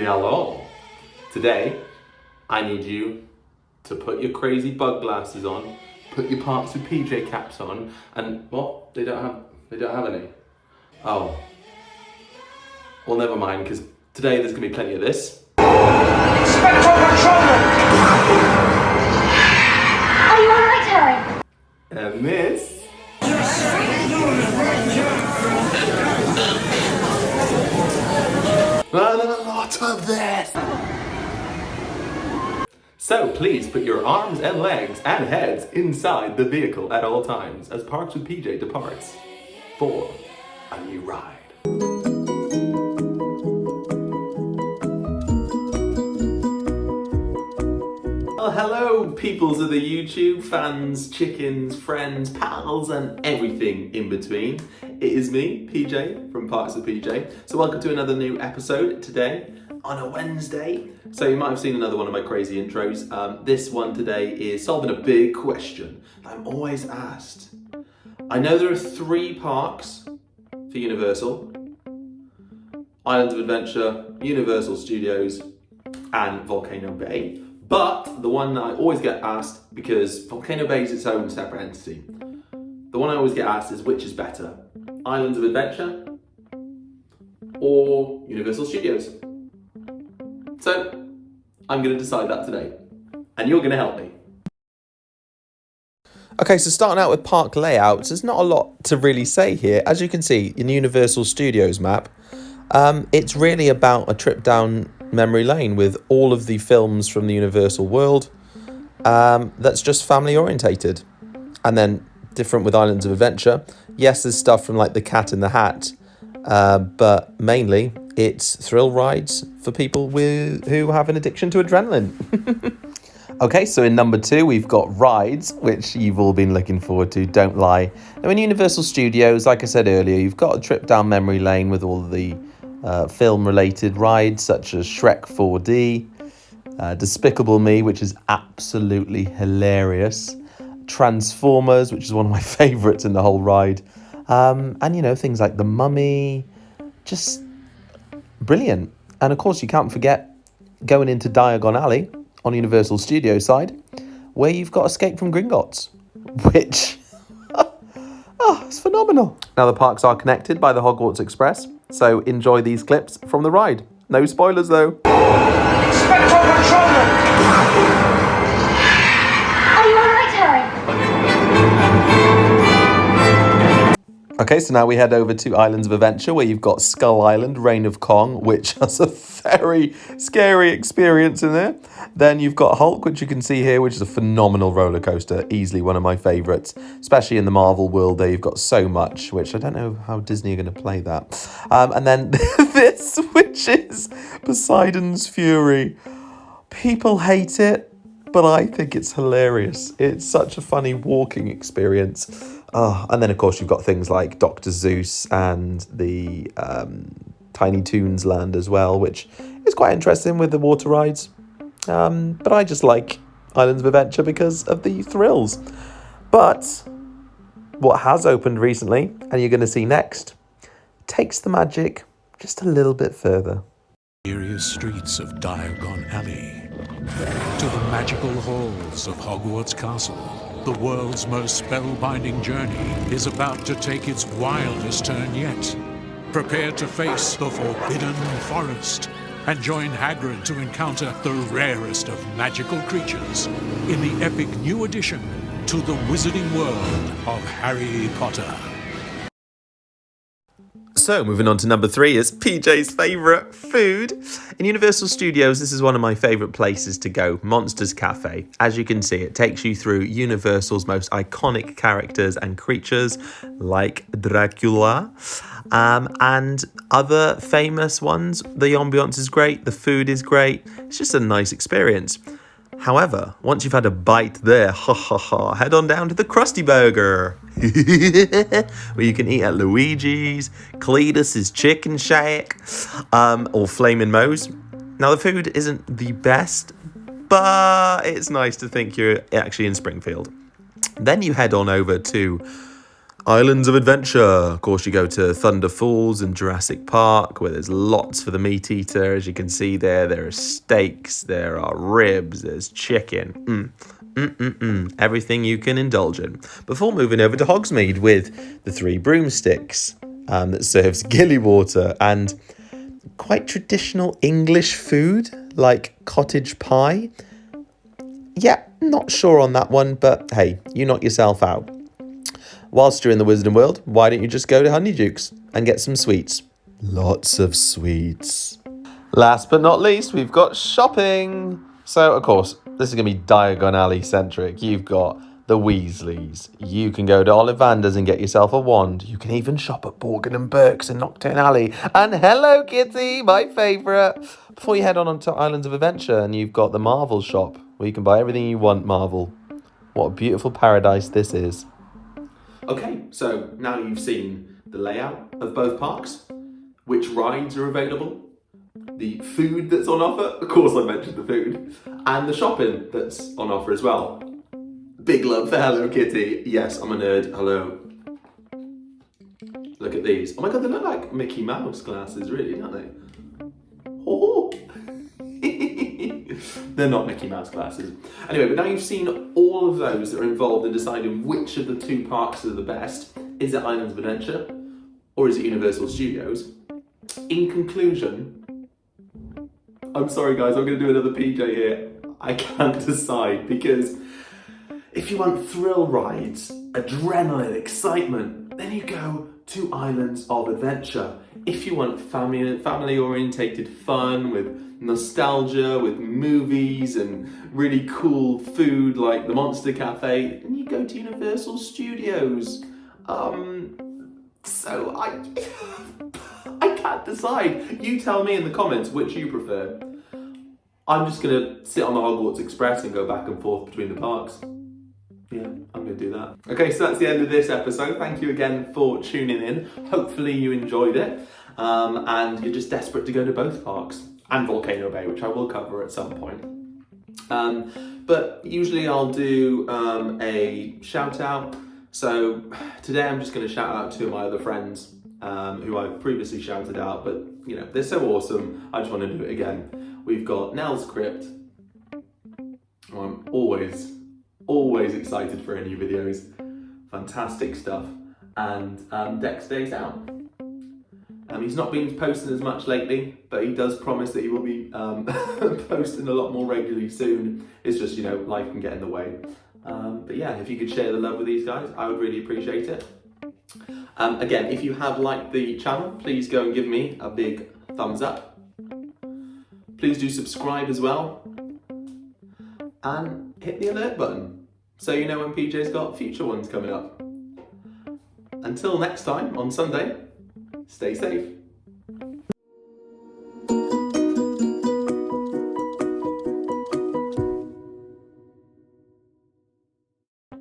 Hello. Today, I need you to put your crazy bug glasses on, put your Parks with PJ caps on, and what? They don't have any. Oh. Well, never mind, because today there's gonna be plenty of this. Inspector Controller! Are you alright, Harry? And this. And a lot of this. So please put your arms and legs and heads inside the vehicle at all times as Parks with PJ departs for a new ride. Well, hello, peoples of the YouTube, fans, chickens, friends, pals, and everything in between. It is me, PJ, from Parks with PJ. So welcome to another new episode today on a Wednesday. So you might have seen another one of my crazy intros. This one today is solving a big question that I'm always asked. I know there are 3 parks for Universal: Islands of Adventure, Universal Studios, and Volcano Bay. But the one that I always get asked, because Volcano Bay is its own separate entity, the one I always get asked is which is better, Islands of Adventure or Universal Studios? So I'm going to decide that today, and you're going to help me. Okay, so starting out with park layouts, there's not a lot to really say here. As you can see in Universal Studios map, it's really about a trip down memory lane with all of the films from the Universal world. That's just family orientated. And then different with Islands of Adventure. Yes, there's stuff from like the Cat in the Hat, but mainly it's thrill rides for people who have an addiction to adrenaline. Okay, so in number 2, we've got rides, which you've all been looking forward to, don't lie. Now in Universal Studios, like I said earlier, you've got a trip down memory lane with all the film-related rides, such as Shrek 4D, Despicable Me, which is absolutely hilarious, Transformers, which is one of my favourites in the whole ride, and, you know, things like The Mummy, just brilliant. And, of course, you can't forget going into Diagon Alley on Universal Studios side, where you've got Escape from Gringotts, which, it's phenomenal. Now, the parks are connected by the Hogwarts Express, so enjoy these clips from the ride. No spoilers, though. Inspector Controller! Are you alright, Harry? Okay, so now we head over to Islands of Adventure, where you've got Skull Island, Reign of Kong, which has a very scary experience in there. Then you've got Hulk, which you can see here, which is a phenomenal roller coaster, easily one of my favourites, especially in the Marvel world there. You've got so much, which I don't know how Disney are going to play that. And then this, which is Poseidon's Fury. People hate it, but I think it's hilarious. It's such a funny walking experience. And then, of course, you've got things like Dr. Zeus and the Tiny Toons Land as well, which is quite interesting with the water rides. But I just like Islands of Adventure because of the thrills. But what has opened recently, and you're going to see next, takes the magic just a little bit further. Mysterious streets of Diagon Alley to the magical halls of Hogwarts Castle. The world's most spellbinding journey is about to take its wildest turn yet. Prepare to face the Forbidden Forest and join Hagrid to encounter the rarest of magical creatures in the epic new addition to the wizarding world of Harry Potter. So, moving on to number 3 is PJ's favourite food. In Universal Studios, this is one of my favourite places to go, Monsters Cafe. As you can see, it takes you through Universal's most iconic characters and creatures, like Dracula, and other famous ones. The ambiance is great, the food is great, it's just a nice experience. However, once you've had a bite there, head on down to the Krusty Burger, where you can eat at Luigi's, Cletus's Chicken Shack, or Flamin' Moe's. Now, the food isn't the best, but it's nice to think you're actually in Springfield. Then you head on over to Islands of Adventure. Of course, you go to Thunder Falls and Jurassic Park, where there's lots for the meat eater. As you can see there are steaks, there are ribs, there's chicken. Everything you can indulge in. Before moving over to Hogsmeade with the Three Broomsticks that serves gilly water and quite traditional English food like cottage pie. Yeah, not sure on that one, but hey, you knock yourself out. Whilst you're in the Wizarding World, why don't you just go to Honeydukes and get some sweets? Lots of sweets. Last but not least, we've got shopping. So, of course, this is going to be Diagon Alley centric. You've got the Weasleys. You can go to Ollivander's and get yourself a wand. You can even shop at Borgin and Burke's in Nocturne Alley. And Hello Kitty, my favourite. Before you head on to Islands of Adventure, and you've got the Marvel shop, where you can buy everything you want, Marvel. What a beautiful paradise this is. Okay, so now you've seen the layout of both parks, which rides are available, the food that's on offer, of course I mentioned the food, and the shopping that's on offer as well. Big love for Hello Kitty. Yes, I'm a nerd. Hello. Look at these. Oh my god, they look like Mickey Mouse glasses, really, don't they? Oh. They're not Mickey Mouse glasses. Anyway, but now you've seen all of those that are involved in deciding which of the two parks are the best. Is it Islands of Adventure or is it Universal Studios? In conclusion, I'm sorry guys, I'm going to do another PJ here. I can't decide because if you want thrill rides, adrenaline, excitement, then you go to Islands of Adventure. If you want family-orientated fun with nostalgia, with movies and really cool food like the Monster Cafe, then you go to Universal Studios. So I can't decide. You tell me in the comments which you prefer. I'm just gonna sit on the Hogwarts Express and go back and forth between the parks. Yeah, I'm going to do that. Okay, so that's the end of this episode. Thank you again for tuning in. Hopefully you enjoyed it. And you're just desperate to go to both parks. And Volcano Bay, which I will cover at some point. But usually I'll do a shout out. So today I'm just going to shout out two of my other friends who I've previously shouted out. But, you know, they're so awesome. I just want to do it again. We've got Nell's Crypt. I'm always excited for any new videos. Fantastic stuff. And Dex Days Out. He's not been posting as much lately, but he does promise that he will be posting a lot more regularly soon. It's just, you know, life can get in the way. But yeah, if you could share the love with these guys, I would really appreciate it. Again, if you have liked the channel, please go and give me a big thumbs up. Please do subscribe as well. And hit the alert button so you know when PJ's got future ones coming up. Until next time on Sunday, stay safe.